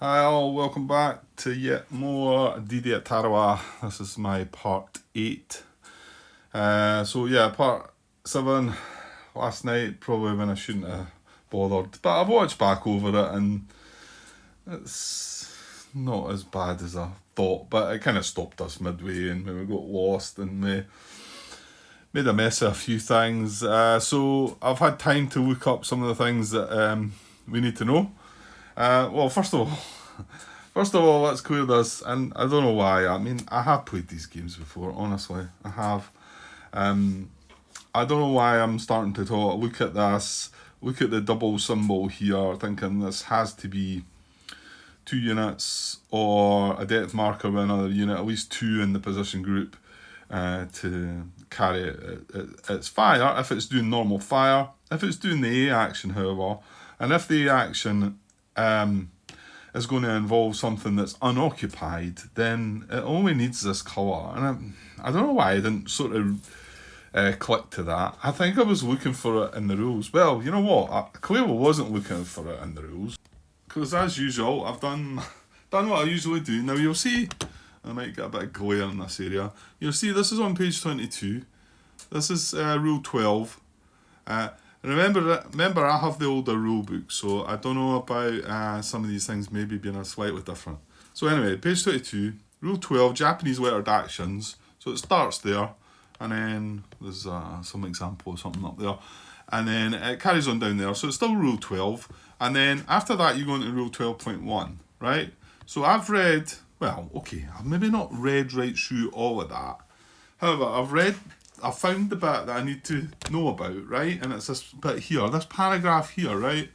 Hi all, welcome back to yet more DD at Tarawa. This is my part 8. Part 7 last night, probably when I shouldn't have bothered. But I've watched back over it and it's not as bad as I thought. But it kind of stopped us midway and we got lost and we made a mess of a few things. So I've had time to look up some of the things that we need to know. First of all, let's clear this, and I don't know why. I mean, I have played these games before, honestly. I have. I don't know why I'm starting to look at this, look at the double symbol here, thinking this has to be 2 units or a depth marker with another unit, at least 2 in the position group to carry its fire, if it's doing normal fire. If it's doing the A action, however, and if the action is going to involve something that's unoccupied, then it only needs this colour. And I don't know why I didn't sort of click to that. I think I was looking for it in the rules. Well, you know what? I clearly wasn't looking for it in the rules. Because as usual, I've done what I usually do. Now you'll see, I might get a bit of glare in this area. You'll see this is on page 22. This is rule 12. Remember, I have the older rule book, so I don't know about some of these things maybe being slightly different. So anyway, page 22, rule 12, Japanese lettered actions. So it starts there, and then there's some example of something up there. And then it carries on down there, so it's still rule 12. And then after that, you go into rule 12.1, right? So I've read, I've maybe not read right through all of that. However, I found the bit that I need to know about, right? And it's this bit here, this paragraph here, right?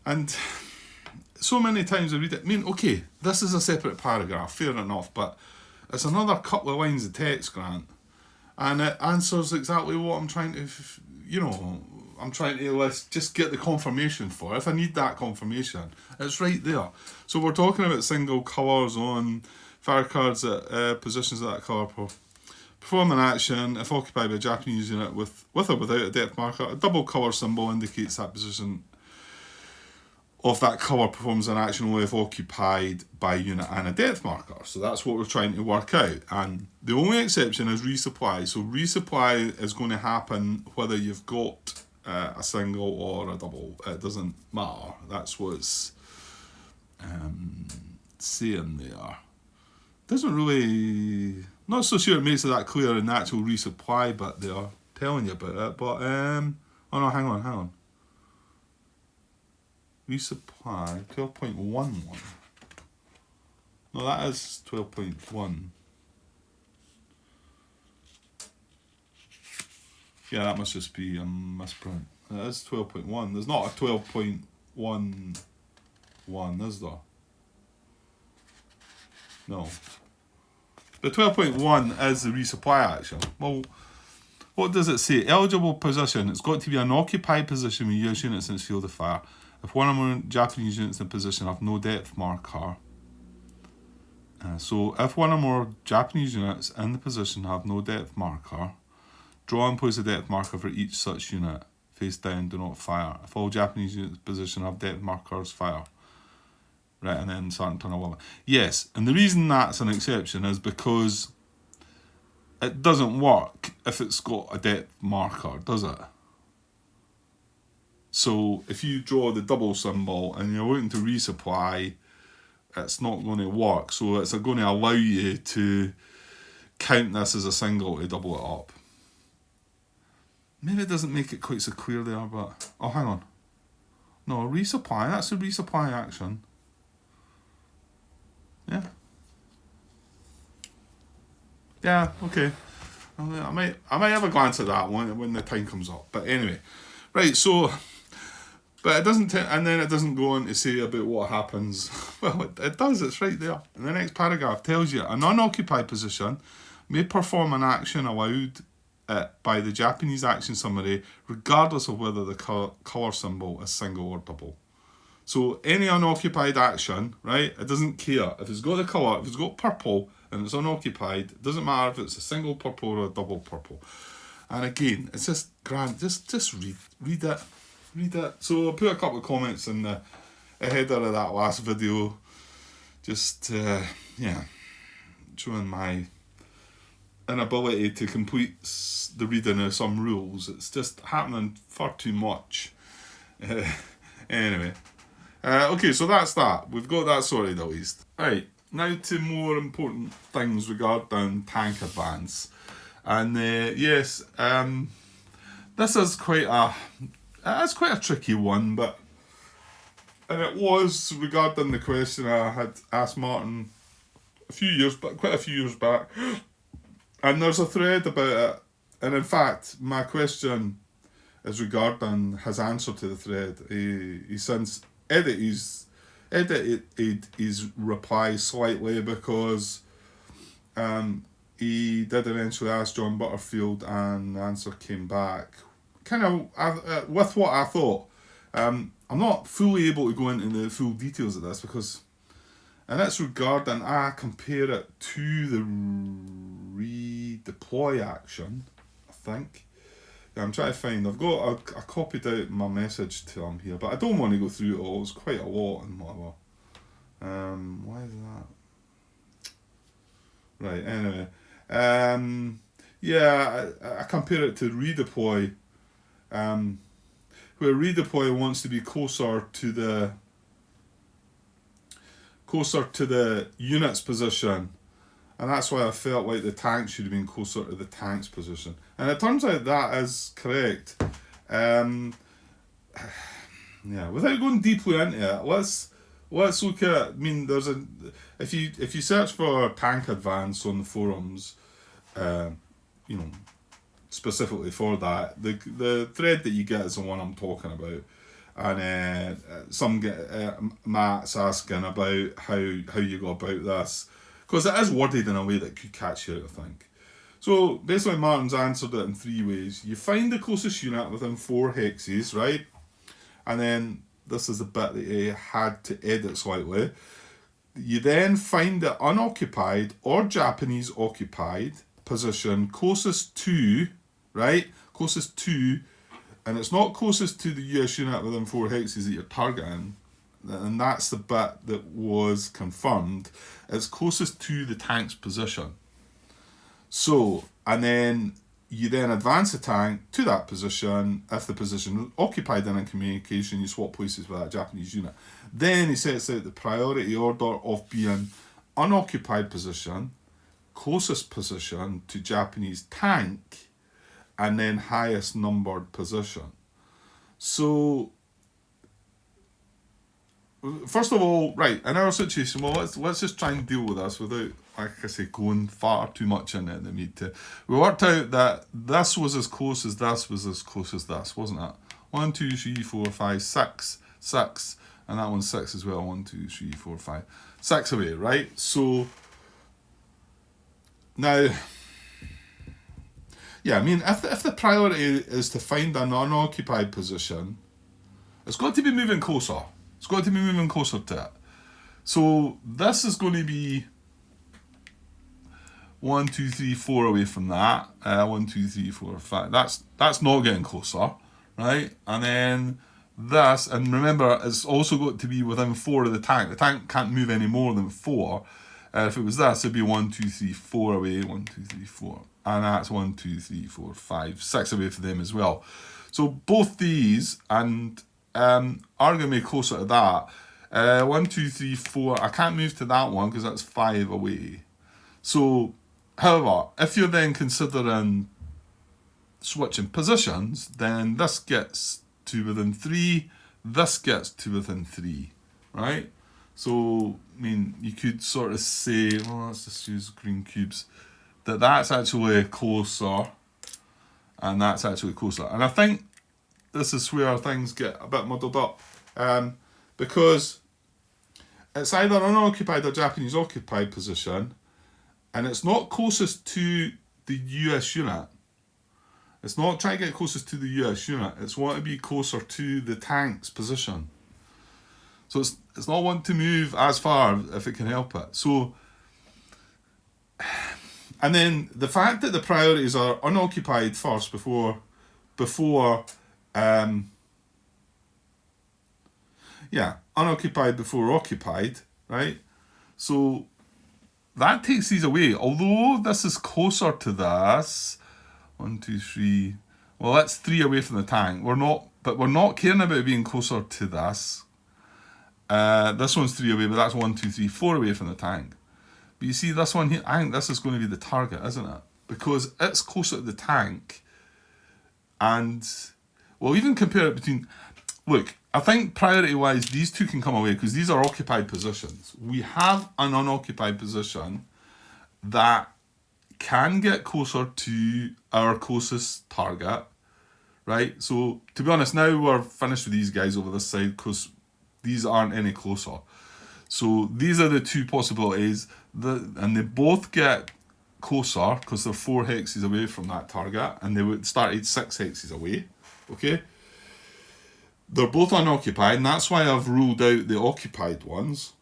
And so many times I read it. I mean, okay, this is a separate paragraph, fair enough, but it's another couple of lines of text, Grant. And it answers exactly what I'm trying to, just get the confirmation for. If I need that confirmation, it's right there. So we're talking about single colours on fire cards at positions of that colour. Perform an action if occupied by a Japanese unit with or without a depth marker. A double colour symbol indicates that position of that colour performs an action only if occupied by a unit and a depth marker. So that's what we're trying to work out. And the only exception is resupply. So resupply is going to happen whether you've got a single or a double. It doesn't matter. That's what's saying there. Doesn't really... Not so sure it makes it that clear in the actual resupply bit there, telling you about it, but, hang on. Resupply, 12.11. No, that is 12.1. Yeah, that must just be a misprint. That is 12.1. There's not a 12.11, is there? No. The 12.1 is the resupply action. Well, what does it say? Eligible position. It's got to be an occupied position with US units in its field of fire. If one or more Japanese units in position have no depth marker. So if one or more Japanese units in the position have no depth marker, draw and place a depth marker for each such unit. Face down, do not fire. If all Japanese units in position have depth markers, fire. Right, and then start and turn a wall. Yes, and the reason that's an exception is because it doesn't work if it's got a depth marker, does it? So if you draw the double symbol and you're looking to resupply, it's not going to work. So it's going to allow you to count this as a single to double it up. Maybe it doesn't make it quite so clear there, but... Oh, hang on. No, resupply, that's a resupply action. Yeah, okay. I might have a glance at that when the time comes up. But anyway, right. So, but it doesn't, and then it doesn't go on to say about what happens. Well, it does. It's right there. And the next paragraph tells you an unoccupied position may perform an action allowed by the Japanese action summary, regardless of whether the colour symbol is single or double. So any unoccupied action, right, it doesn't care. If it's got the colour, if it's got purple and it's unoccupied, it doesn't matter if it's a single purple or a double purple. And again, it's just grand. Just read it. So I'll put a couple of comments in the header of that last video. Just, yeah, showing my inability to complete the reading of some rules. It's just happening far too much. Anyway. Okay, so that's that. We've got that sorted at least. Right, now to more important things regarding tank advance. And yes, this is quite a tricky one, and it was regarding the question I had asked Martin quite a few years back, and there's a thread about it. And in fact, my question is regarding his answer to the thread. He since edited his reply slightly because he did eventually ask John Butterfield, and the answer came back kind of with what I thought. I'm not fully able to go into the full details of this because, and it's regarding, I compare it to the redeploy action, I think. I'm trying to find, I copied out my message to him here, but I don't want to go through it all. It's quite a lot and whatever. Why is that? Right, anyway. Yeah, I compare it to redeploy, where redeploy wants to be closer to the unit's position, and that's why I felt like the tank should have been closer to the tank's position. And it turns out that is correct. Yeah, without going deeply into it, let's look at. I mean, if you search for tank advance on the forums, specifically for that, the thread that you get is the one I'm talking about. And Matt's asking about how you go about this, because it is worded in a way that could catch you out, I think. So basically Martin's answered it in 3 ways. You find the closest unit within 4 hexes, right? And then this is the bit that he had to edit slightly. You then find the unoccupied or Japanese occupied position closest to, right? Closest to, and it's not closest to the US unit within 4 hexes that you're targeting, and that's the bit that was confirmed. It's closest to the tank's position. So, and then you then advance the tank to that position. If the position is occupied and in communication, you swap places with that Japanese unit. Then he sets out the priority order of being unoccupied position, closest position to Japanese tank, and then highest numbered position. So, first of all, right, in our situation, well, let's just try and deal with this without, like I say, going far too much in it than we need to. We worked out that this was as close as this was as close as this, wasn't it? 1, 2, 3, 4, 5, 6, 6, and that one's 6 as well. 1, 2, 3, 4, 5, 6 away, right? So now, yeah, I mean, if the priority is to find an unoccupied position, it's got to be moving closer. It's got to be moving closer to it. So this is going to be 1, 2, 3, 4 away from that. 1, 2, 3, 4, 5. That's not getting closer, right? And then this, and remember, it's also got to be within 4 of the tank. The tank can't move any more than 4. If it was this, it'd be 1, 2, 3, 4 away. 1, 2, 3, 4. And that's 1, 2, 3, 4, 5, 6 away for them as well. So both these and are going to be closer to that. 1, 2, 3, 4. I can't move to that one because that's 5 away. So, however, if you're then considering switching positions, then this gets to within 3. This gets to within 3, right? So, I mean, you could sort of say, well, let's just use green cubes, that's actually closer, and that's actually closer. And I think this is where things get a bit muddled up, because it's either unoccupied or Japanese occupied position, and it's not closest to the US unit. It's not trying to get closest to the US unit. It's want to be closer to the tank's position. So it's not wanting to move as far if it can help it. So, and then the fact that the priorities are unoccupied first before unoccupied before occupied, right? So that takes these away. Although this is closer to this, 1, 2, 3. Well, that's 3 away from the tank. We're not caring about it being closer to this. This one's 3 away, but that's 1, 2, 3, 4 away from the tank. But you see this one here, I think this is going to be the target, isn't it? Because it's closer to the tank. And, well, even compare it between... Look, I think priority-wise, these two can come away because these are occupied positions. We have an unoccupied position that can get closer to our closest target, right? So, to be honest, now we're finished with these guys over this side because these aren't any closer. So, these are the two possibilities, and they both get closer because they're 4 hexes away from that target, and they would start at 6 hexes away, okay? They're both unoccupied, and that's why I've ruled out the occupied ones.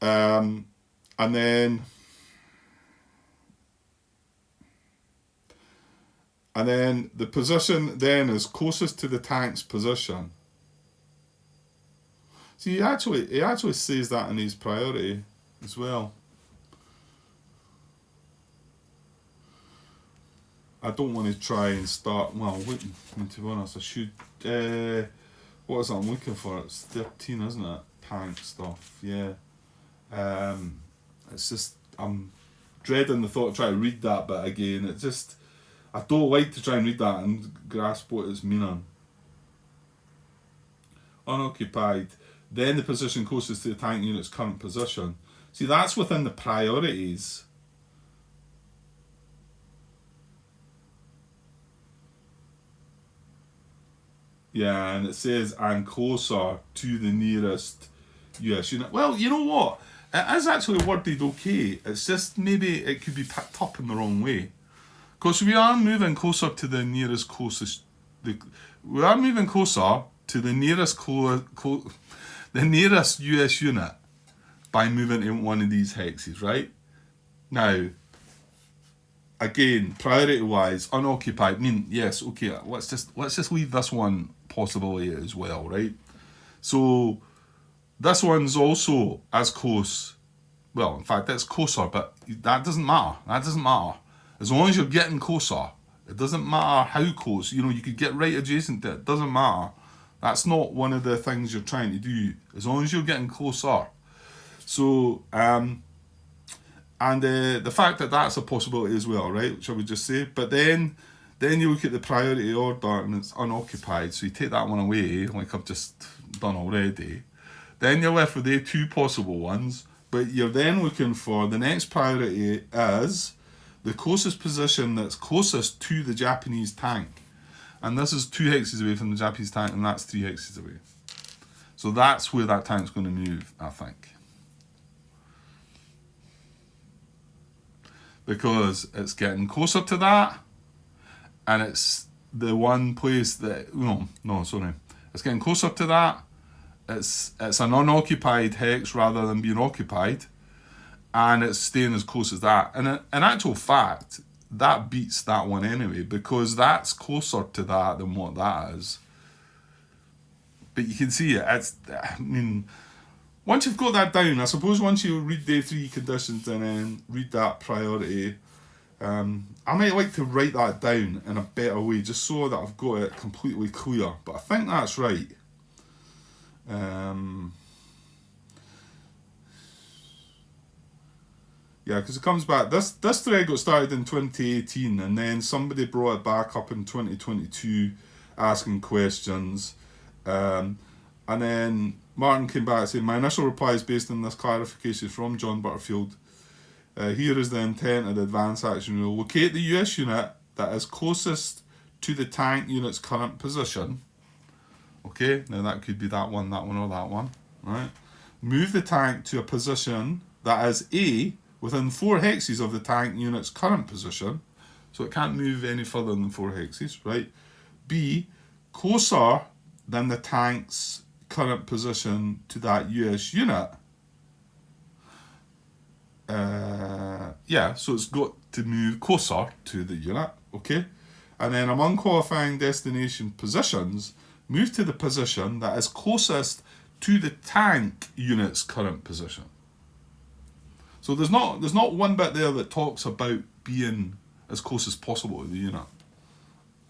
And then the position then is closest to the tank's position. See, he actually says that in his priority as well. I don't want to try and start, well, to be honest, I should, what is it I'm looking for? It's 13, isn't it? Tank stuff, yeah. It's just, I'm dreading the thought of trying to read that bit again. It just, I don't like to try and read that and grasp what it's meaning. Unoccupied. Then the position closest to the tank unit's current position. See, that's within the priorities. Yeah, and it says, and closer to the nearest US unit. Well, you know what? It is actually worded okay. It's just maybe it could be picked up in the wrong way. Because we are moving closer to the nearest closest... we are moving closer to the nearest the nearest US unit by moving in one of these hexes, right? Now, again, priority-wise, unoccupied. I mean, yes, okay. Let's just leave this one possibility as well, right? So this one's also as close. Well, in fact, it's closer, but that doesn't matter. That doesn't matter. As long as you're getting closer, it doesn't matter how close. You know, you could get right adjacent to it. It doesn't matter. That's not one of the things you're trying to do. As long as you're getting closer. So, and the fact that that's a possibility as well, right? Shall we just say? But then you look at the priority order and it's unoccupied. So you take that one away, like I've just done already. Then you're left with the 2 possible ones. But you're then looking for the next priority is the closest position that's closest to the Japanese tank. And this is 2 hexes away from the Japanese tank, and that's 3 hexes away. So that's where that tank's going to move, I think. Because it's getting closer to that, and it's the one place that... It's getting closer to that. It's an unoccupied hex rather than being occupied. And it's staying as close as that. And in actual fact, that beats that one anyway, because that's closer to that than what that is. But you can see it. Once you've got that down, I suppose once you read day 3 conditions and then read that priority, I might like to write that down in a better way, just so that I've got it completely clear. But I think that's right. Yeah, because it comes back. This thread got started in 2018, and then somebody brought it back up in 2022, asking questions. And then Martin came back saying, my initial reply is based on this clarification from John Butterfield. Here is the intent of the advanced action rule. Locate the US unit that is closest to the tank unit's current position. Okay, now that could be that one, or that one. Right? Move the tank to a position that is A, within 4 hexes of the tank unit's current position. So it can't move any further than 4 hexes, right? B, closer than the tank's current position to that US unit. So it's got to move closer to the unit, okay? And then among qualifying destination positions, move to the position that is closest to the tank unit's current position. So there's not one bit there that talks about being as close as possible to the unit.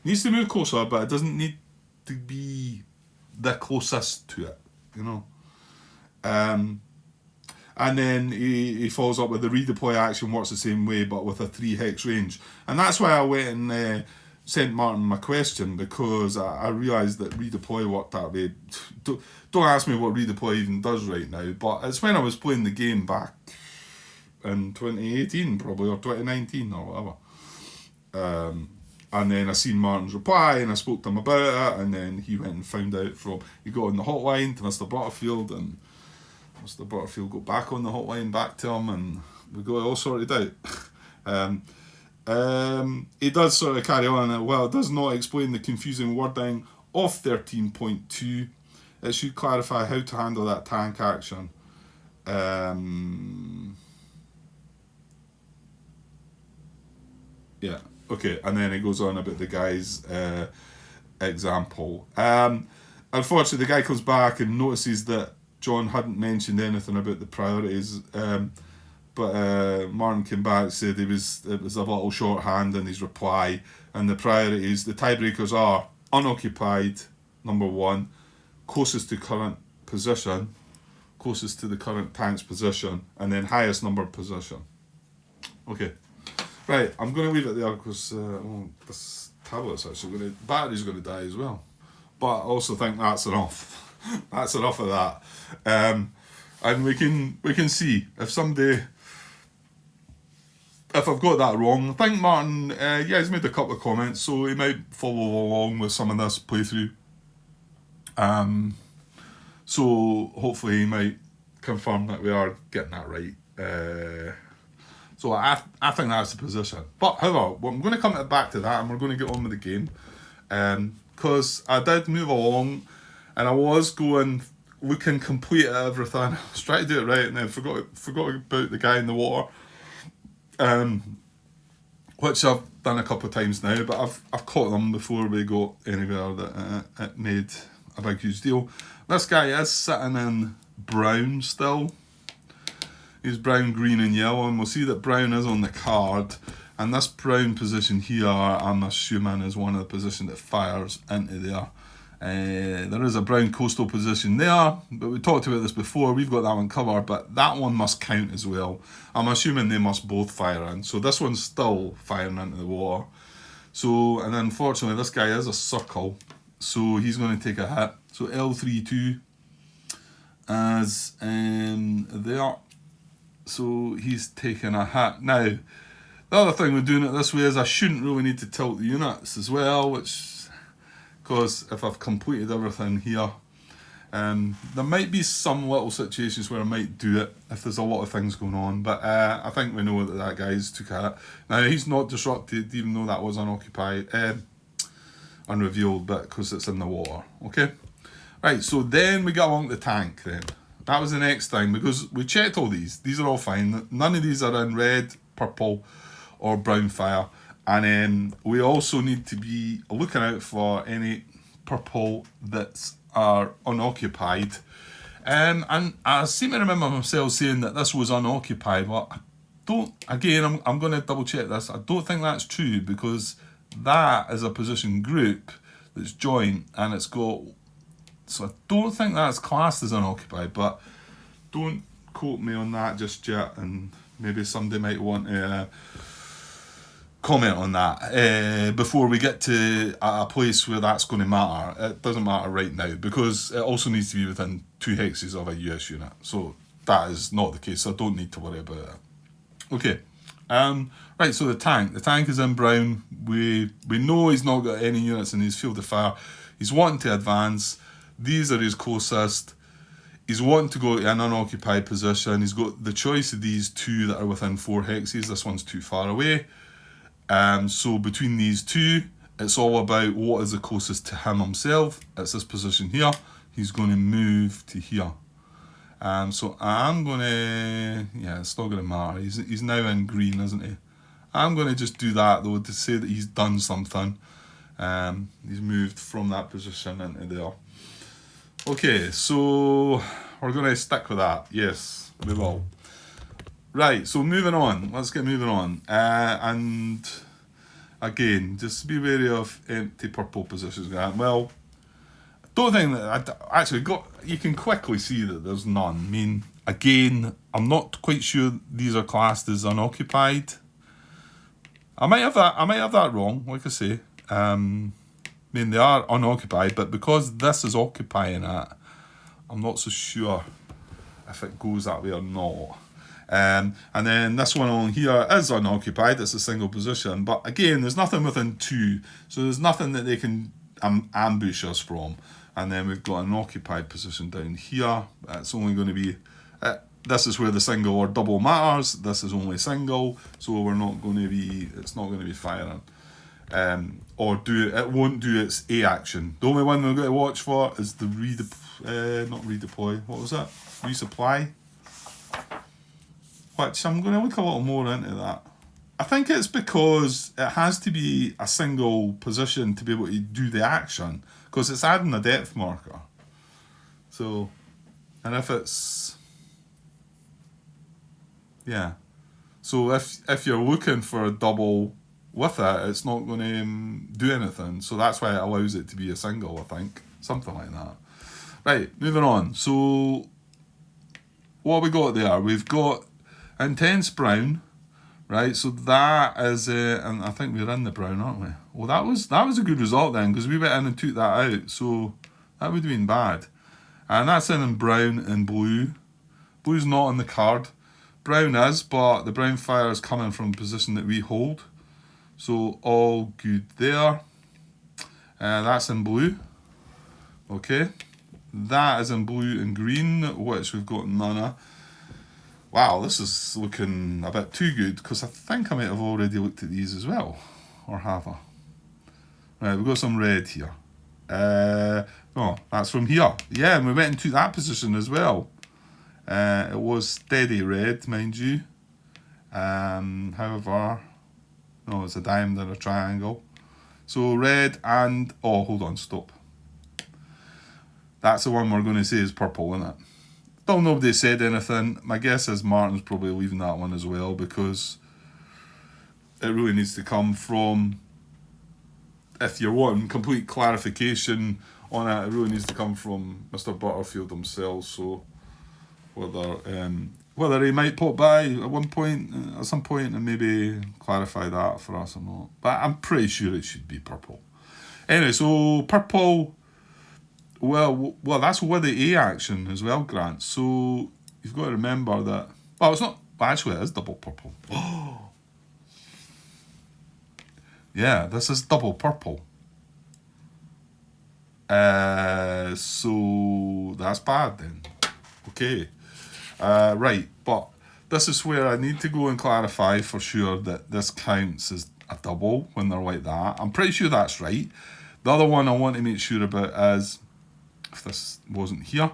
It needs to move closer, but it doesn't need to be the closest to it, you know. And then he follows up with the redeploy action works the same way, but with a 3 hex range. And that's why I went and sent Martin my question, because I realised that redeploy worked that way. Don't ask me what redeploy even does right now, but it's when I was playing the game back in 2018 probably, or 2019 or whatever. And then I seen Martin's reply and I spoke to him about it, and then he went and found out he got on the hotline to Mr. Butterfield, and Mr. Butterfield got back on the hotline back to him, and we got it all sorted out. It does sort of carry on. Well, it does not explain the confusing wording of 13.2. It should clarify how to handle that tank action. Yeah, okay, and then it goes on about the guy's example. Unfortunately, the guy comes back and notices that John hadn't mentioned anything about the priorities. But Martin came back, said it was a little shorthand in his reply, and the priorities, the tiebreakers are unoccupied, number 1, closest to current position, closest to the current tank's position, and then highest number position. Okay, right, I'm going to leave it there because this tablet's actually battery's going to die as well. But I also think that's enough. That's enough of that. And we can see if someday, if I've got that wrong. I think Martin, he's made a couple of comments, so he might follow along with some of this playthrough. So hopefully he might confirm that we are getting that right. So I think that's the position. But however, I'm going to come back to that, and we're going to get on with the game. Because I did move along, and I was looking complete at everything. I was trying to do it right, and then forgot about the guy in the water. Which I've done a couple of times now, but I've caught them before we got anywhere that it made a big huge deal. This guy is sitting in brown still. He's brown, green and yellow, and we'll see that brown is on the card, and this brown position here I'm assuming is one of the positions that fires into there. There is a brown coastal position there, but we talked about this before, we've got that one covered, but that one must count as well. I'm assuming they must both fire in, so this one's still firing into the water. So, and unfortunately this guy is a circle, so he's going to take a hit. So L32 as there, so he's taking a hit. Now, the other thing with doing it this way is I shouldn't really need to tilt the units as well, because if I've completed everything here, there might be some little situations where I might do it if there's a lot of things going on, but I think we know that guy's took a hit. Now, he's not disrupted, even though that was unoccupied, unrevealed, but because it's in the water, okay? Right, so then we get along to the tank then. That was the next thing, because we checked all these. These are all fine. None of these are in red, purple, or brown fire. And then we also need to be looking out for any purple that are unoccupied. And I seem to remember myself saying that this was unoccupied. Well, I'm going to double check this. I don't think that's true, because that is a position group that's joint, and it's got, so I don't think that's classed as unoccupied, but don't quote me on that just yet, and maybe somebody might want to comment on that before we get to a place where that's going to matter. It doesn't matter right now, because it also needs to be within 2 hexes of a US unit, so that is not the case, so I don't need to worry about it. Okay, right, so the tank is in brown. We know he's not got any units in his field of fire. He's wanting to advance. These are his closest. He's wanting to go to an unoccupied position. He's got the choice of these two that are within 4 hexes. This one's too far away. So between these two, it's all about what is the closest to him himself. It's this position here. He's going to move to here. So I'm going to, it's not going to matter. He's now in green, isn't he? I'm going to just do that though, to say that he's done something. He's moved from that position into there. Okay, so we're going to stick with that. Yes, we will. Right, so moving on. Let's get moving on. And again, just be wary of empty purple positions. Well, don't think that I actually got. You can quickly see that there's none. I mean, again, I'm not quite sure these are classed as unoccupied. I might have that. I might have that wrong. Like I say, I mean they are unoccupied, but because this is occupying it, I'm not so sure if it goes that way or not. And then this one on here is unoccupied. It's a single position, but again, there's nothing within 2, so there's nothing that they can ambush us from. And then we've got an occupied position down here. It's only going to be. This is where the single or double matters. This is only single, so we're not going to be. It's not going to be firing. Or it won't do its A action. The only one we've got to watch for is the not redeploy. What was that? Resupply. Which I'm going to look a little more into that. I think it's because it has to be a single position to be able to do the action, because it's adding a depth marker. So, and if it's, yeah. So if you're looking for a double with it, it's not going to do anything. So that's why it allows it to be a single, I think. Something like that. Right, moving on. So, what have we got there? We've got intense brown, right? So that is, and I think we're in the brown, aren't we? Well, that was a good result then, because we went in and took that out. So that would have been bad. And that's in brown and blue. Blue's not on the card. Brown is, but the brown fire is coming from a position that we hold. So all good there. That's in blue. Okay. That is in blue and green, which we've got none of. Wow, this is looking a bit too good, because I think I might have already looked at these as well. Or have I? Right, we've got some red here. No, that's from here. Yeah, and we went into that position as well. It was steady red, mind you. However, no, it's a diamond and a triangle. So red and, oh, hold on, stop. That's the one we're going to say is purple, isn't it? Still nobody said anything. My guess is Martin's probably leaving that one as well, because it really needs to come from, if you're wanting complete clarification on it, it really needs to come from Mr. Butterfield himself. So whether he might pop by at some point and maybe clarify that for us or not. But I'm pretty sure it should be purple. Anyway, so purple. Well, that's with the A action as well, Grant. So you've got to remember that. Well, it's not. Actually, it is double purple. Yeah, this is double purple. So that's bad then. Okay. Right, but this is where I need to go and clarify for sure that this counts as a double when they're like that. I'm pretty sure that's right. The other one I want to make sure about is, if this wasn't here,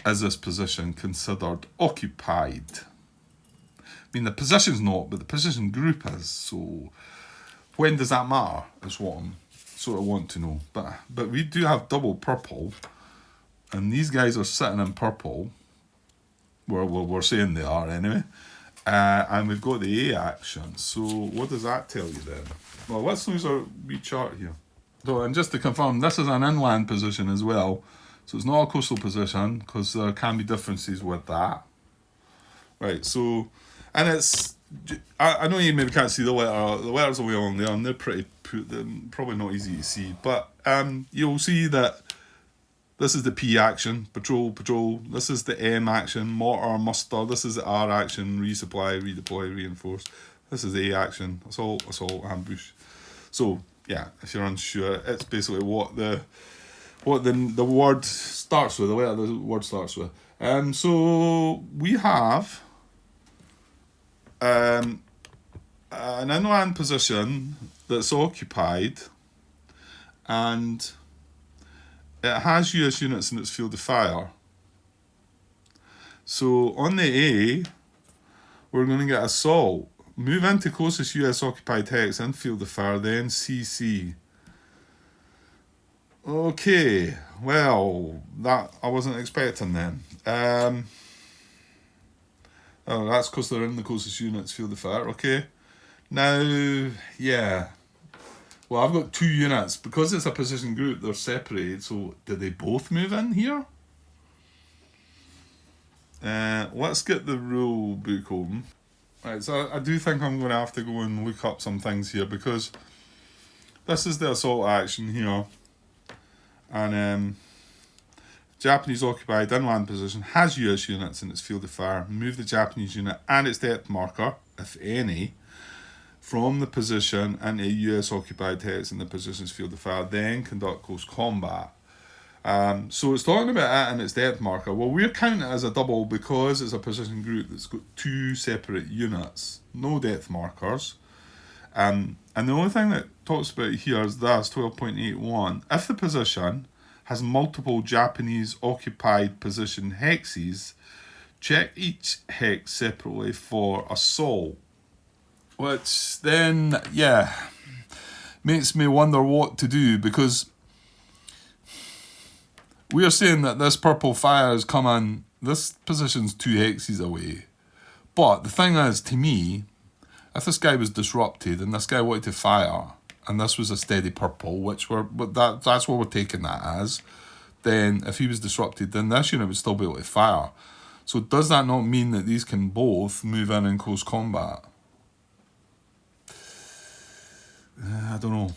is this position considered occupied? I mean, the position's not, but the position group is. So when does that matter is what I'm sort of want to know. But we do have double purple, and these guys are sitting in purple. We're saying they are anyway. And we've got the A action. So what does that tell you then? Well, let's lose our wee chart here. So, and just to confirm, this is an inland position as well. So it's not a coastal position, because there can be differences with that. Right, so, and it's, I know you maybe can't see the letter. The letters are way along there, and they're they're probably not easy to see. But you'll see that this is the P action, patrol. This is the M action, mortar, muster. This is the R action, resupply, redeploy, reinforce. This is the A action. That's all ambush. So yeah, if you're unsure, it's basically what the word starts with, the letter the word starts with. So we have an inland position that's occupied, and it has US units in its field of fire. So on the A, we're going to get assault. Move into closest US occupied hex in field of fire, then CC. Okay, well, that I wasn't expecting then. Oh, that's because they're in the closest units field of fire. Okay, now, yeah. Well, I've got two units because it's a position group. They're separated. So, did they both move in here? Let's get the rule book open. Right, so I do think I'm going to have to go and look up some things here because this is the assault action here, and Japanese occupied inland position has US units in its field of fire. Move the Japanese unit and its depth marker, if any, from the position into a US occupied hex in the position's field of fire, then conduct close combat. So it's talking about it and its depth marker. Well, we're counting it as a double because it's a position group that's got two separate units, no depth markers. And the only thing that talks about here is this 12.81. If the position has multiple Japanese occupied position hexes, check each hex separately for assault. Which then, yeah, makes me wonder what to do because we are saying that this purple fire is coming, this position's 2 hexes away. But the thing is, to me, if this guy was disrupted and this guy wanted to fire, and this was a steady purple, that's what we're taking that as, then if he was disrupted, then this unit would still be able to fire. So does that not mean that these can both move in close combat? I don't know.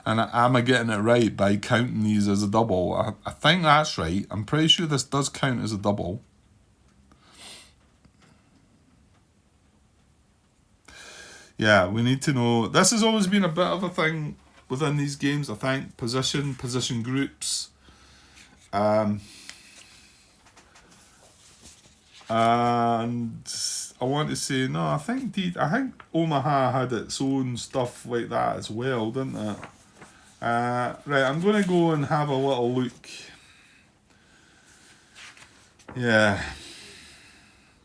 And am I getting it right by counting these as a double? I think that's right. I'm pretty sure this does count as a double. Yeah, we need to know. This has always been a bit of a thing within these games, I think. Position groups. And I want to say, no, I think Omaha had its own stuff like that as well, didn't it? Right, I'm going to go and have a little look. Yeah.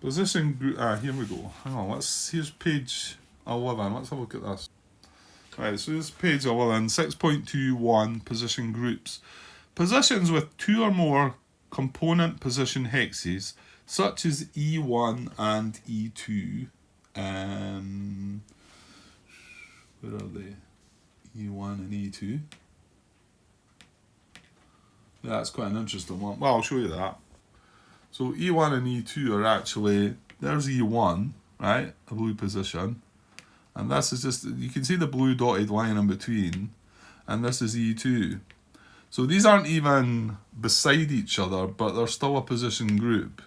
Position group. Here we go. Hang on, here's page 11. Let's have a look at this. Right, so this is page 11, 6.21, position groups. Positions with 2 or more component position hexes, such as E1 and E2. Where are they? E1 and E2. Yeah, that's quite an interesting one. Well, I'll show you that. So E1 and E2 are actually, there's E1, right? A blue position. And this is just, you can see the blue dotted line in between. And this is E2. So these aren't even beside each other, but they're still a position group.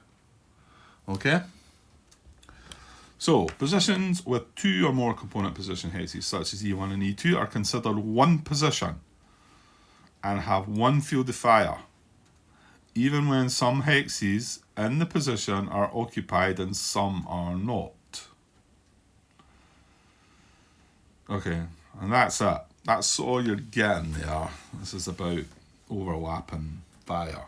Okay? So, positions with 2 or more component position hexes, such as E1 and E2, are considered one position and have one field of fire, even when some hexes in the position are occupied and some are not. Okay, and that's it. That's all you're getting there. This is about overlapping fire.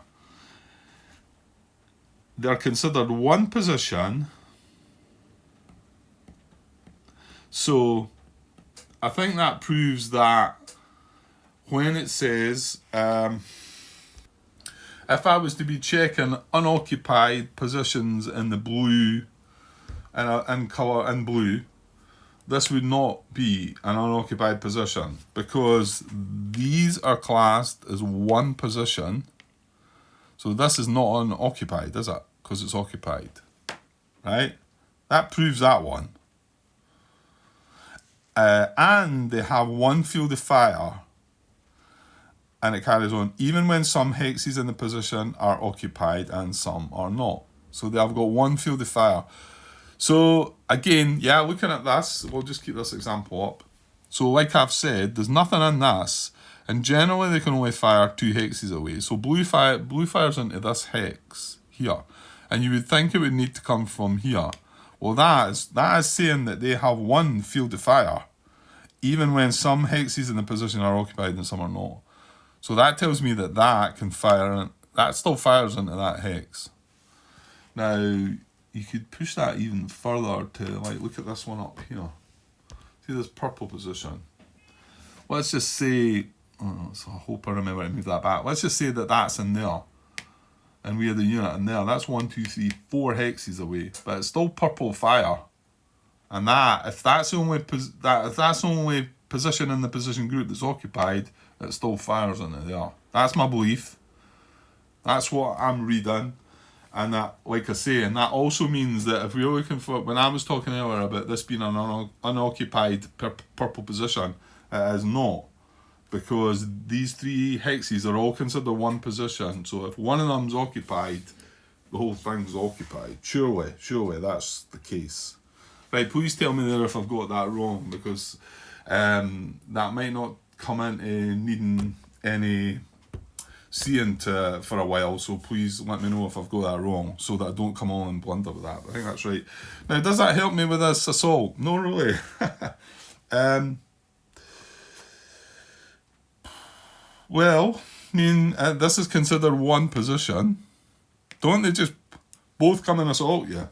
They're considered one position. So I think that proves that when it says, if I was to be checking unoccupied positions in the blue, in colour in blue, this would not be an unoccupied position because these are classed as one position. So this is not unoccupied, is it? Because it's occupied, right? That proves that one. And they have one field of fire. And it carries on, even when some hexes in the position are occupied and some are not. So they have got one field of fire. So again, yeah, looking at this, we'll just keep this example up. So like I've said, there's nothing in this, and generally they can only fire 2 hexes away. So blue fires into this hex here, and you would think it would need to come from here. Well, that is saying that they have one field of fire, even when some hexes in the position are occupied and some are not. So that tells me that can fire, that still fires into that hex. Now, you could push that even further to, like, look at this one up here. See this purple position? let's just say, oh, so I hope I remember to move that back. Let's just say that that's in there. And we had the unit in there. That's 1, 2, 3, 4 hexes away. But it's still purple fire. And that, if that's the only position in the position group that's occupied, it still fires in it there. That's my belief. That's what I'm reading. And that, like I say, and that also means that if we're looking for, when I was talking earlier about this being an unoccupied purple position, it is not. Because these 3 hexes are all considered one position. So if one of them's occupied, the whole thing's occupied. Surely that's the case. Right, please tell me there if I've got that wrong, because that might not come into needing any seeing for a while, so please let me know if I've got that wrong, so that I don't come on and blunder with that. But I think that's right. Now, does that help me with this assault? No, really. Well, I mean, this is considered one position. Don't they just both come and assault you?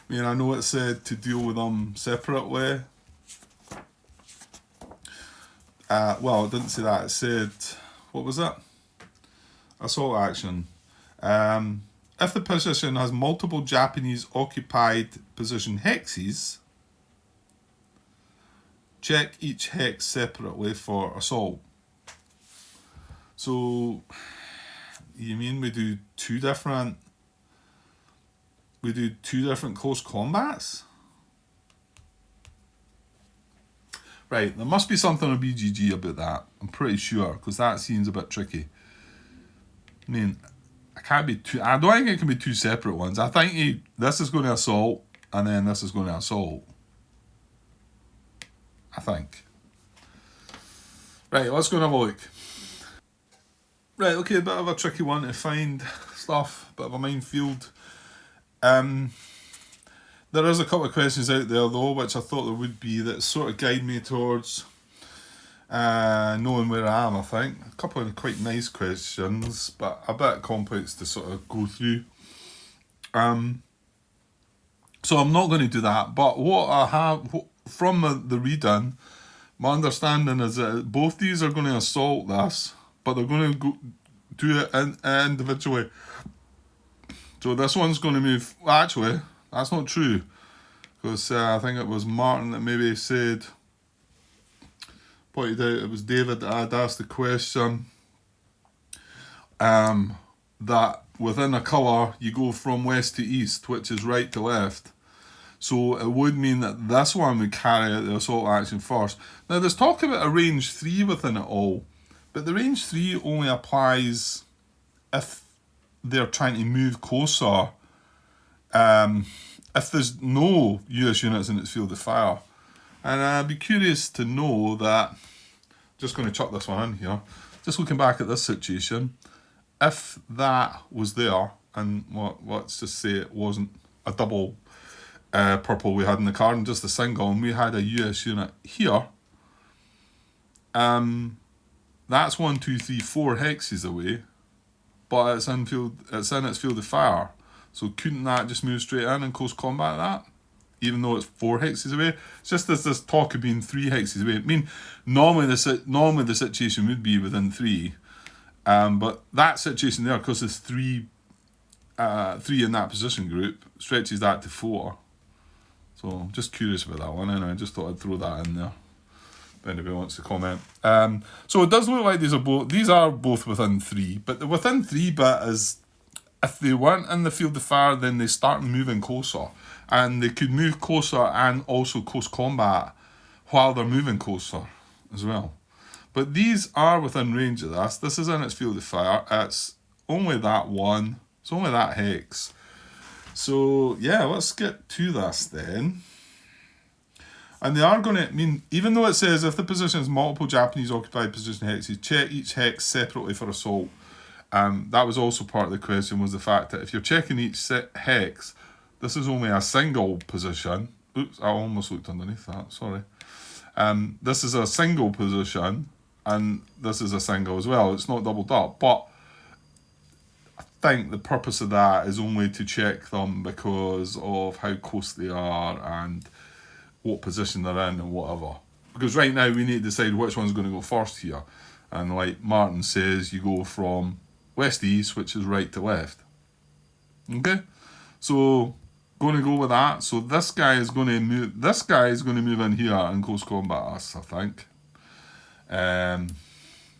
I mean, I know it said to deal with them separately. Well, it didn't say that. It said, what was it? Assault action. If the position has multiple Japanese occupied position hexes, check each hex separately for assault. So, you mean we do two different close combats? Right, there must be something on BGG about that. I'm pretty sure, because that seems a bit tricky. I mean, I don't think it can be two separate ones. I think this is going to assault, and then this is going to assault. I think. Right, let's go and have a look. Right, okay, a bit of a tricky one to find stuff, bit of a minefield. There is a couple of questions out there though, which I thought there would be, that sort of guide me towards knowing where I am, I think. A couple of quite nice questions, but a bit complex to sort of go through. So I'm not going to do that, but what I have, from the reading, my understanding is that both these are going to assault this, but they're going to do it individually. So this one's going to move. Well, actually, that's not true, because I think it was Martin that maybe pointed out, it was David that had asked the question, that within a colour you go from west to east, which is right to left. So it would mean that this one would carry out the assault action first. Now there's talk about a range 3 within it all, but the range 3 only applies if they're trying to move closer. If there's no US units in its field of fire. And I'd be curious to know that, just going to chuck this one in here, just looking back at this situation, if that was there, and let's just say it wasn't a double purple we had in the card, and just a single, and we had a US unit here, that's 1, 2, 3, 4 hexes away, but it's in its field of fire. So couldn't that just move straight in and close combat that? Even though it's 4 hexes away? It's just this talk of being 3 hexes away. I mean, normally the situation would be within 3. But that situation there, because there's 3 in that position group, stretches that to 4. So I'm just curious about that one. Anyway, I just thought I'd throw that in there, if anybody wants to comment. So it does look like these are both within 3, but the within 3 bit is, if they weren't in the field of fire, then they start moving closer. And they could move closer and also close combat while they're moving closer as well. But these are within range of this. This is in its field of fire. It's only that one. It's only that hex. So, yeah, let's get to this then. And they are going to, I mean, even though it says if the position has multiple Japanese occupied position hexes, check each hex separately for assault. That was also part of the question, was the fact that if you're checking each hex, this is only a single position. Oops, I almost looked underneath that, sorry. This is a single position, and this is a single as well. It's not doubled up, but I think the purpose of that is only to check them because of how close they are, and what position they're in and whatever. Because right now we need to decide which one's going to go first here. And like Martin says, you go from west to east, which is right to left. Okay? So, going to go with that. So this guy is going to move. This guy is going to move in here and close combat us, I think. Now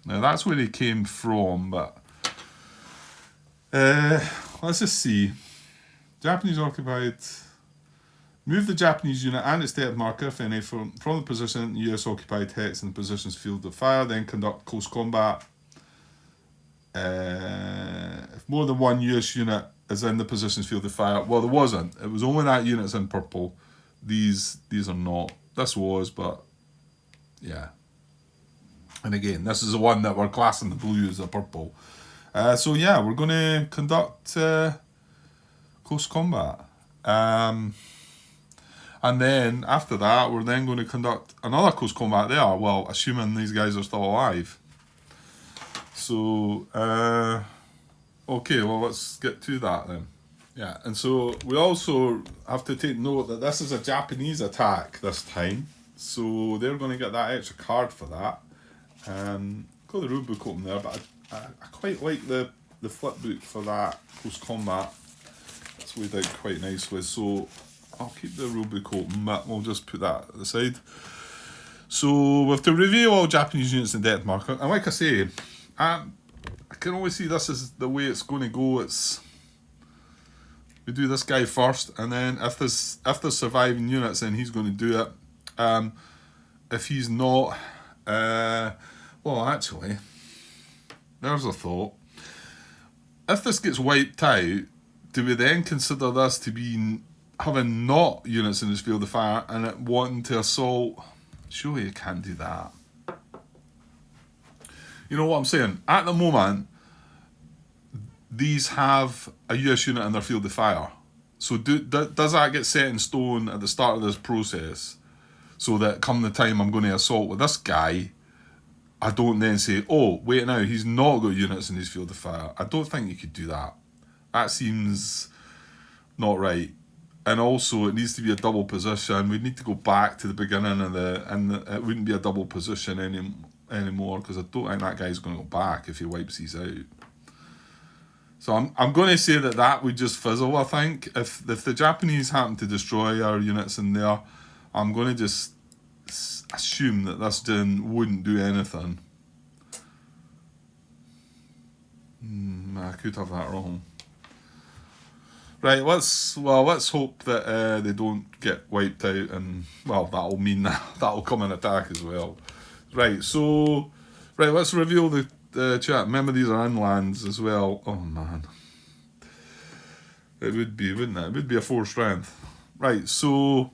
that's where he came from, but let's just see. Japanese occupied. Move the Japanese unit and its depth marker, if any, from the position US occupied hex in the position's field of fire. Then conduct close combat. If more than one US unit is in the position's field of fire. Well, there wasn't. It was only that unit's in purple. These are not. This was, but yeah. And again, this is the one that we're classing the blue as a purple. So yeah, we're going to conduct close combat. And then after that, we're then going to conduct another close combat there. Well, assuming these guys are still alive. So, okay, well, let's get to that then. Yeah, and so we also have to take note that this is a Japanese attack this time. So they're going to get that extra card for that. Got the rule book open there, but I quite like the flip book for that close combat. It's laid out quite nicely. So I'll keep the rule book open, but we'll just put that at the side. So we have to reveal all Japanese units in depth marker. And like I say, I can always see this is the way it's going to go. We do this guy first, and then if there's surviving units, then he's going to do it. If he's not, well, actually, there's a thought. If this gets wiped out, do we then consider this to be having not units in his field of fire and it wanting to assault? Surely you can't do that. You know what I'm saying? At the moment, these have a US unit in their field of fire. So does that get set in stone at the start of this process? So that come the time I'm going to assault with this guy, I don't then say, oh, wait now, he's not got units in his field of fire. I don't think you could do that. That seems not right. And also, it needs to be a double position. We need to go back to the beginning of it wouldn't be a double position anymore, because I don't think that guy's going to go back if he wipes these out. So I'm going to say that would just fizzle, I think. If the Japanese happen to destroy our units in there, I'm going to just assume that this wouldn't do anything. I could have that wrong. Right, let's hope that they don't get wiped out, and well, that'll mean that'll come and attack as well. Right, let's reveal the chat. Remember, these are inlands as well. Oh man, it would be, wouldn't it? It would be a 4 strength. Right, so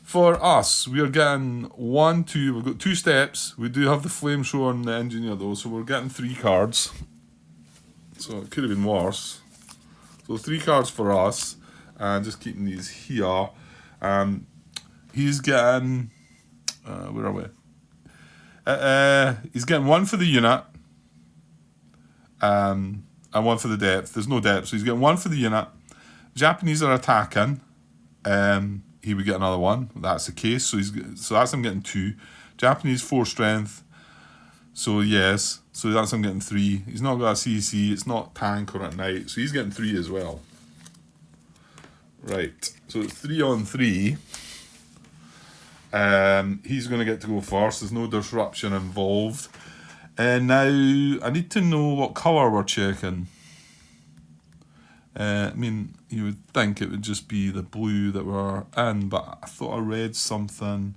for us, we are getting we've got 2 steps. We do have the flame shower and the engineer though, so we're getting 3 cards. So it could have been worse. So 3 cards for us, and just keeping these here. He's getting, where are we? He's getting 1 for the unit, and 1 for the depth. There's no depth, so he's getting 1 for the unit. Japanese are attacking. He would get another 1. That's the case. So that's him getting 2. Japanese 4 strength. So yes, so that's him getting 3. He's not got a CC, it's not tank or at night, so he's getting 3 as well. Right, so it's 3 on 3. He's going to get to go first, there's no disruption involved. And now, I need to know what colour we're checking. I mean, you would think it would just be the blue that we're in, but I thought I read something.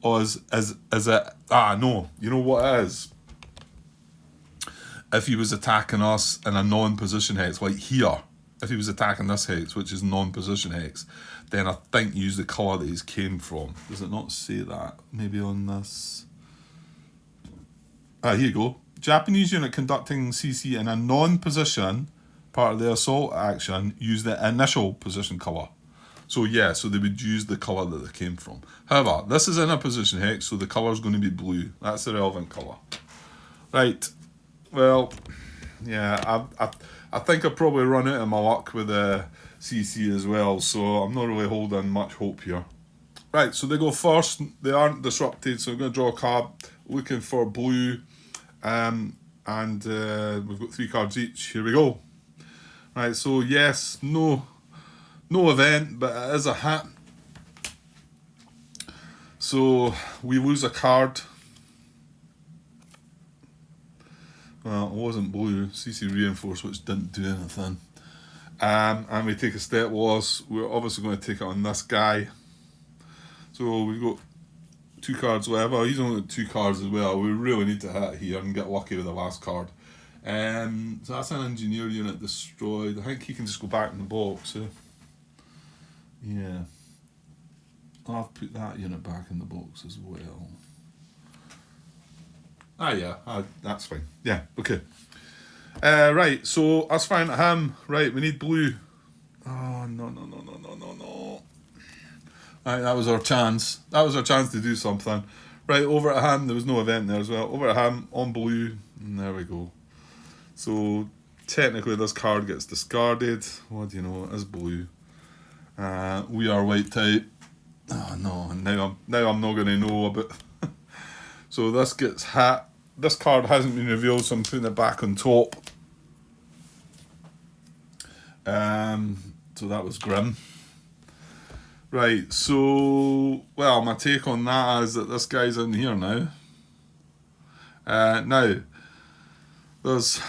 Oh, is it? No. You know what it is? If he was attacking us in a non-position hex, like here, if he was attacking this hex, which is non-position hex, then I think use the colour that he's came from. Does it not say that? Maybe on this. Here you go. Japanese unit conducting CC in a non-position part of the assault action, use the initial position colour. So yeah, so they would use the colour that they came from. However, this is in a position hex, so the colour is going to be blue. That's the relevant colour. Right. Well, yeah, I think I've probably run out of my luck with the CC as well, so I'm not really holding much hope here. Right, so they go first. They aren't disrupted, so we're going to draw a card looking for blue. And we've got 3 cards each. Here we go. Right, so yes, no event, but it is a hit. So we lose a card. Well, it wasn't blue. CC reinforced, which didn't do anything. And we take a step loss. We're obviously going to take it on this guy. So we've got 2 cards left. Well, he's only got 2 cards as well. We really need to hit here and get lucky with the last card. So that's an engineer unit destroyed. I think he can just go back in the box. So yeah, I'll put that unit back in the box as well. That's fine. Yeah, okay. Right, so that's fine at him. Right, we need blue. Oh, no. Right, that was our chance. That was our chance to do something. Right, over at him, there was no event there as well. Over at him, on blue, and there we go. So, technically this card gets discarded. What do you know, it is blue. We are white type. Oh no, now I'm not going to know about... So this gets hit. This card hasn't been revealed, so I'm putting it back on top. So that was grim. Right, so, well, my take on that is that this guy's in here now. Now, there's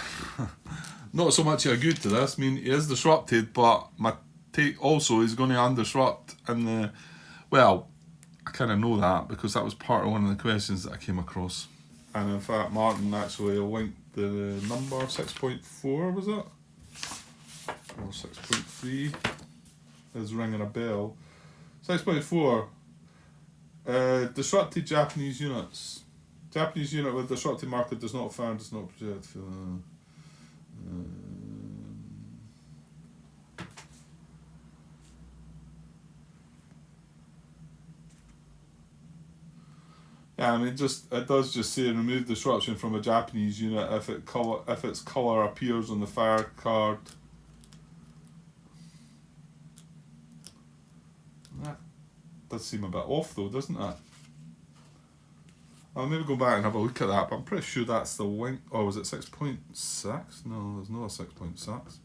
not so much of a good to this. I mean, he is disrupted, but my take also is going to undisrupt in the... Well, I kind of know that because that was part of one of the questions that I came across. And in fact, Martin actually linked the number 6.4, was it? Or 6.3 is ringing a bell. 6.4. Disrupted Japanese units. Japanese unit with disrupted marker does not fire, does not project. Yeah, I mean, it does just say remove disruption from a Japanese unit if its colour appears on the fire card. That does seem a bit off though, doesn't it? I'll maybe go back and have a look at that, but I'm pretty sure that's the link. Oh, was it 6.6? No, there's no 6.6.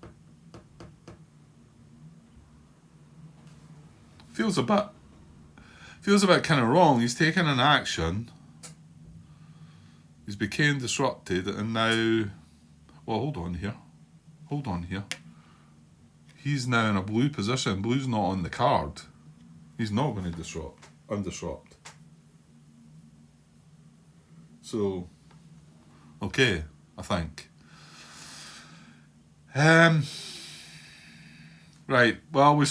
Feels a bit kind of wrong. He's taken an action. He's became disrupted, and now... Well, hold on here. He's now in a blue position. Blue's not on the card. He's not going to undisrupt. So, okay, I think. Right, well,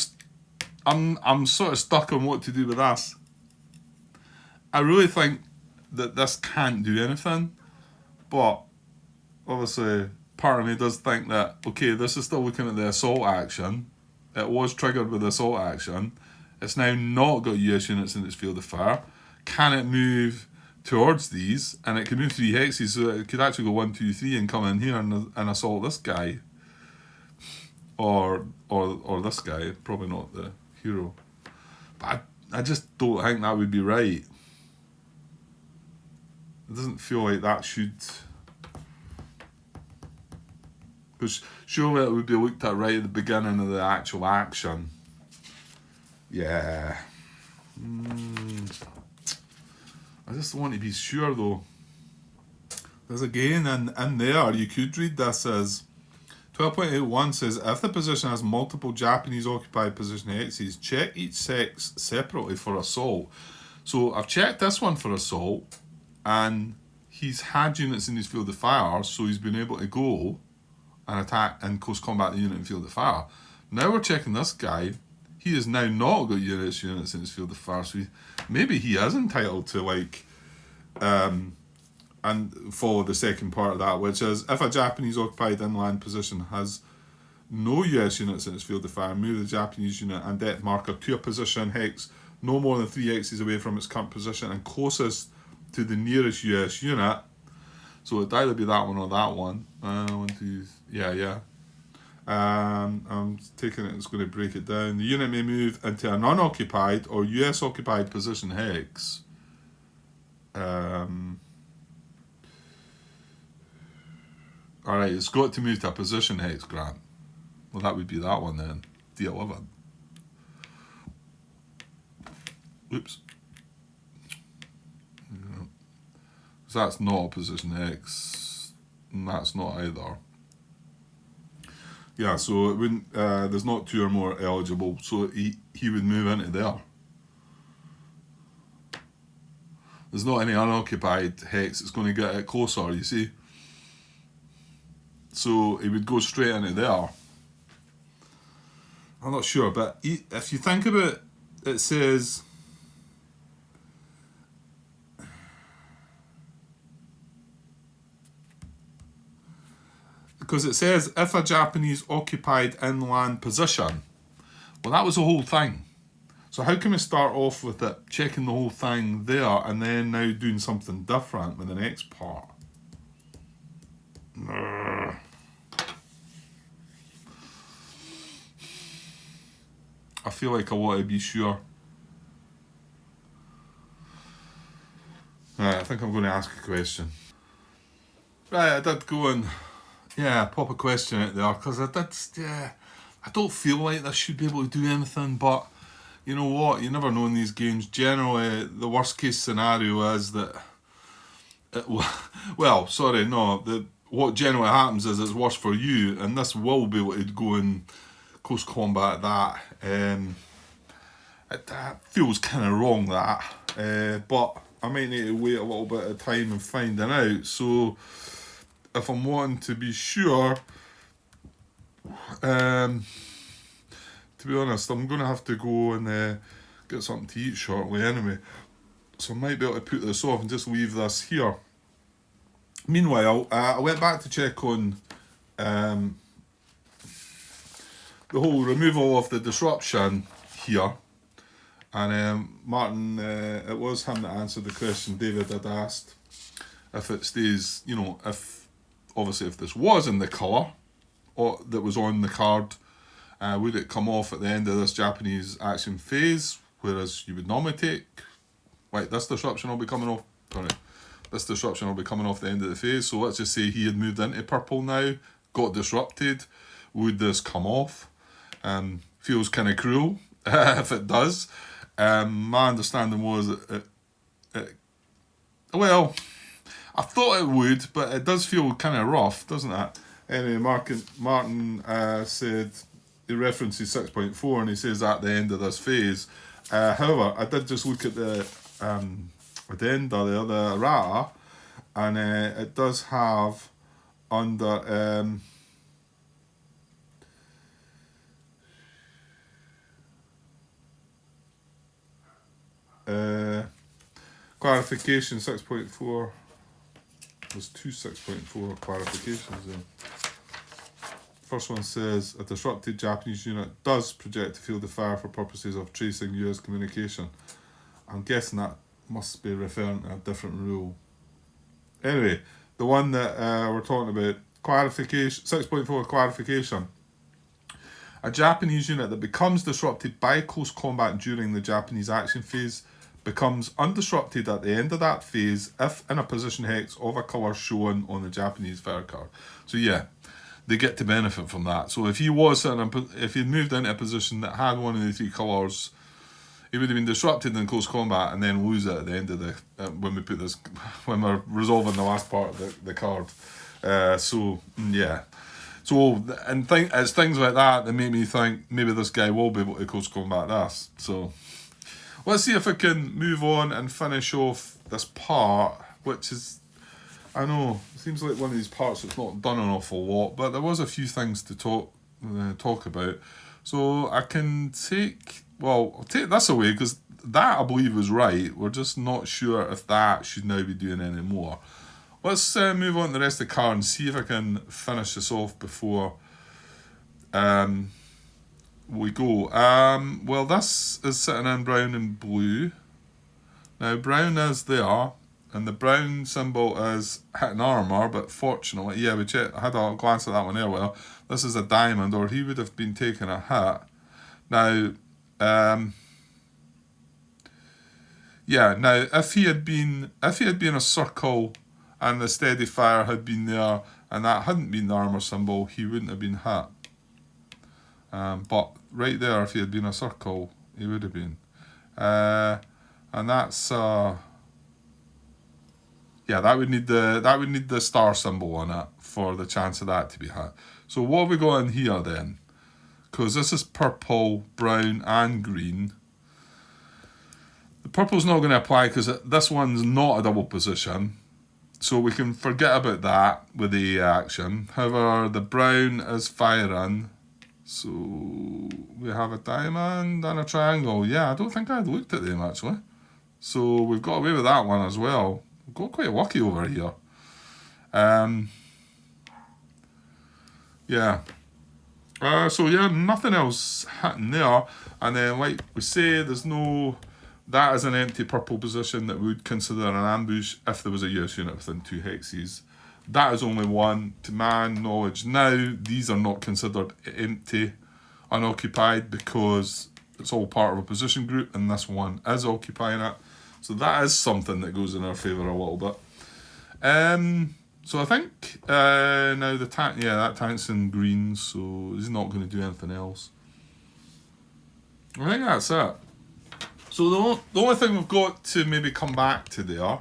I'm sort of stuck on what to do with this. I really think that this can't do anything, but obviously part of me does think that, okay, this is still looking at the assault action. It was triggered with the assault action. It's now not got US units in its field of fire. Can it move towards these? And it can move 3 hexes, so it could actually go 1, 2, 3 and come in here and assault this guy. Or this guy, probably not the hero. But I just don't think that would be right. It doesn't feel like that should... Because surely it would be looked at right at the beginning of the actual action. Yeah. I just want to be sure though. Because again, in there, you could read this as 12.81 says, if the position has multiple Japanese occupied position hexes, check each sex separately for assault. So I've checked this one for assault, and he's had units in his field of fire, so he's been able to go and attack and close combat the unit in field of fire. Now we're checking this guy. He has now not got units in his field of fire, so maybe he is entitled to, like, and follow the second part of that, which is if a Japanese occupied inland position has no US units in its field of fire, move the Japanese unit and depth marker to a position hex no more than 3 hexes away from its current position and closest to the nearest US unit. So it'd either be that one or that one. 1, 2, yeah. I'm taking it's going to break it down. The unit may move into an unoccupied or US occupied position hex. Alright, it's got to move to a position hex, Grant. Well, that would be that one then. D11. Oops. So that's not a position hex. And that's not either. Yeah, so it wouldn't. There's not 2 or more eligible, so he would move into there. There's not any unoccupied hex. It's going to get it closer, you see. So he would go straight into there. I'm not sure, but if you think about it, it says because it says if a Japanese occupied inland position. Well, that was the whole thing. So how can we start off with it, checking the whole thing there, and then now doing something different with the next part? I feel like I want to be sure. Right, I think I'm going to ask a question. Right, I did go and pop a question out there because I don't feel like this should be able to do anything, but you know what? You never know in these games. Generally, the worst case scenario is that what generally happens is it's worse for you, and this will be able to go in close combat. That feels kind of wrong, but I might need to wait a little bit of time and finding out. So if I'm wanting to be sure, to be honest, I'm going to have to go and get something to eat shortly anyway. So I might be able to put this off and just leave this here. Meanwhile, I went back to check on the whole removal of the disruption here. And Martin, it was him that answered the question David had asked. If it stays, if this was in the colour or that was on the card, would it come off at the end of this Japanese action phase? Whereas you would normally take, this disruption will be coming off. This disruption will be coming off the end of the phase. So let's just say he had moved into purple now, got disrupted. Would this come off? Feels kind of cruel if it does. My understanding was I thought it would, but it does feel kind of rough, doesn't it? Anyway, Martin said he references 6.4 and he says at the end of this phase. However, I did just look at the addenda there, the errata, and it does have under clarification 6.4. There's 2 6.4 clarifications there. First one says a disrupted Japanese unit does project a field of fire for purposes of tracing US communication. I'm guessing that must be referring to a different rule. Anyway, the one that we're talking about, clarification 6.4 clarification. A Japanese unit that becomes disrupted by close combat during the Japanese action phase becomes undisrupted at the end of that phase if in a position hex of a colour shown on the Japanese fire card. So yeah, they get to benefit from that. So if he moved into a position that had one of the 3 colours, he would have been disrupted in close combat and then lose it at the end of the when we're resolving the last part of the card. It's things like that that make me think maybe this guy will be able to close combat this. So let's see if I can move on and finish off this part, which is, I know, it seems like one of these parts that's not done an awful lot, but there was a few things to talk about. So I can I'll take this away because that I believe was right. We're just not sure if that should now be doing any more. Let's move on to the rest of the card and see if I can finish this off before we go. This is sitting in brown and blue. Now brown is there. And the brown symbol is hitting armour, but fortunately, yeah, I had a glance at that one earlier. This is a diamond, or he would have been taking a hit. Now, yeah, now if he had been a circle and the steady fire had been there and that hadn't been the armour symbol, he wouldn't have been hit. But right there, if he had been a circle, he would have been. And that's yeah, that would need the star symbol on it for the chance of that to be hit. So what have we got in here then? Because this is purple, brown, and green. The purple's not going to apply because this one's not a double position. So we can forget about that with the action. However, the brown is firing. So we have a diamond and a triangle. Yeah, I don't think I'd looked at them actually. So we've got away with that one as well. We've got quite lucky over here. Yeah. So yeah, nothing else hitting there. And then like we say, that is an empty purple position that we would consider an ambush if there was a US unit within 2 hexes. That is only one. To my knowledge now, these are not considered empty, unoccupied, because it's all part of a position group and this one is occupying it. So that is something that goes in our favour a little bit. So I think now that tank's in green, so he's not going to do anything else. I think that's it. So the only thing we've got to maybe come back to there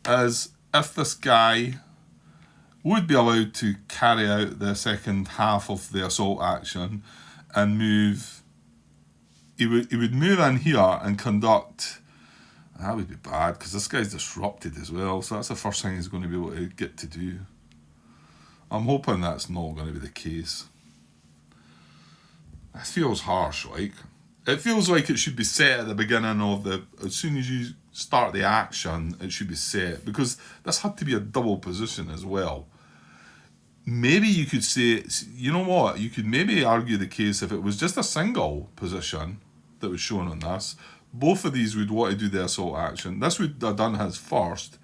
is if this guy would be allowed to carry out the second half of the assault action and move. He would move in here and conduct. That would be bad because this guy's disrupted as well, so that's the first thing he's going to be able to get to do. I'm hoping that's not going to be the case. It feels harsh, like. It feels like it should be set at the beginning of as soon as you start the action, it should be set, because this had to be a double position as well. Maybe you could say, you know what, you could maybe argue the case if it was just a single position that was shown on this. Both of these would want to do the assault action. This would have done his first.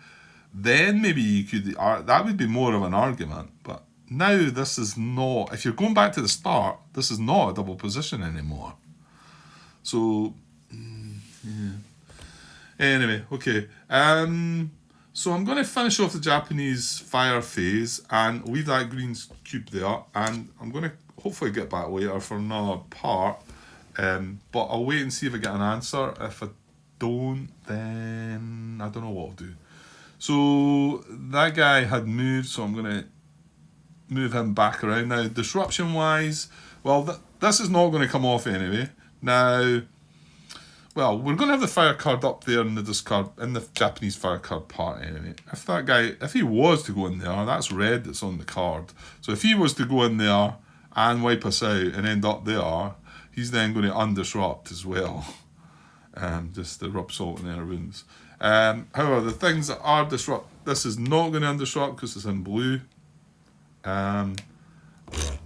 Then maybe you could, that would be more of an argument. But now this is not, if you're going back to the start, this is not a double position anymore. So, yeah. Anyway, okay. So I'm going to finish off the Japanese fire phase and leave that green cube there. And I'm going to hopefully get back later for another part. But I'll wait and see if I get an answer. If I don't, then I don't know what I'll do. So that guy had moved, so I'm going to move him back around. Now, disruption-wise, well, this is not going to come off anyway. Now, well, we're going to have the fire card up there in the discard, in the Japanese fire card part anyway. If that guy, if he was to go in there, that's red that's on the card. So if he was to go in there and wipe us out and end up there, he's then going to undisrupt as well. Just to rub salt in their wounds. However, the things that are disrupt, this is not going to undisrupt because it's in blue.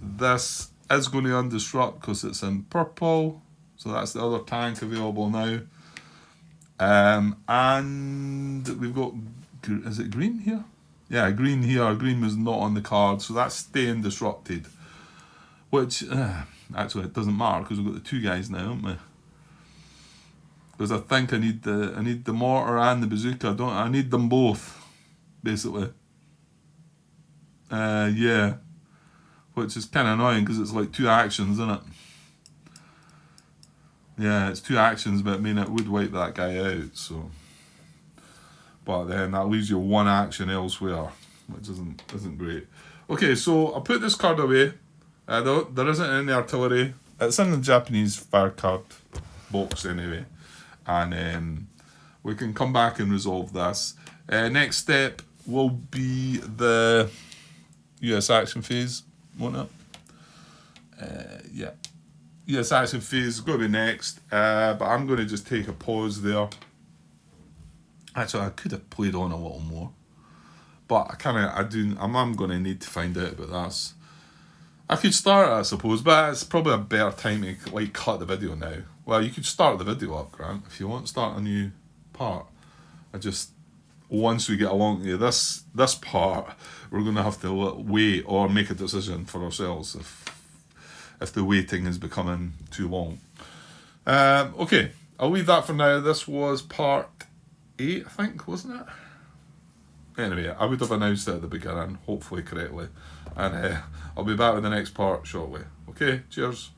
This is going to undisrupt because it's in purple. So that's the other tank available now. And we've got, is it green here? Yeah, green here. Green was not on the card, so that's staying disrupted. Which, actually, it doesn't matter because we've got the two guys now, haven't we? Because I think I need the mortar and the bazooka. I need them both, basically. Yeah. Which is kind of annoying because it's like 2 actions, isn't it? Yeah, it's 2 actions, but I mean, it would wipe that guy out, so. But then that leaves you 1 action elsewhere, which isn't great. Okay, so I'll put this card away. There isn't any artillery. It's in the Japanese fire card box anyway. And we can come back and resolve this. Next step will be the US action phase, won't it? Yeah. US action phase is going to be next. But I'm going to just take a pause there. Actually, I could have played on a little more. But I'm going to need to find out about this. I could start it, I suppose, but it's probably a better time to like cut the video now. Well, you could start the video up, Grant, if you want to start a new part. I just once we get along to this part, we're going to have to wait or make a decision for ourselves if the waiting is becoming too long. Okay, I'll leave that for now. This was part 8, I think, wasn't it? Anyway, I would have announced it at the beginning, hopefully correctly. And I'll be back with the next part shortly. Okay, cheers.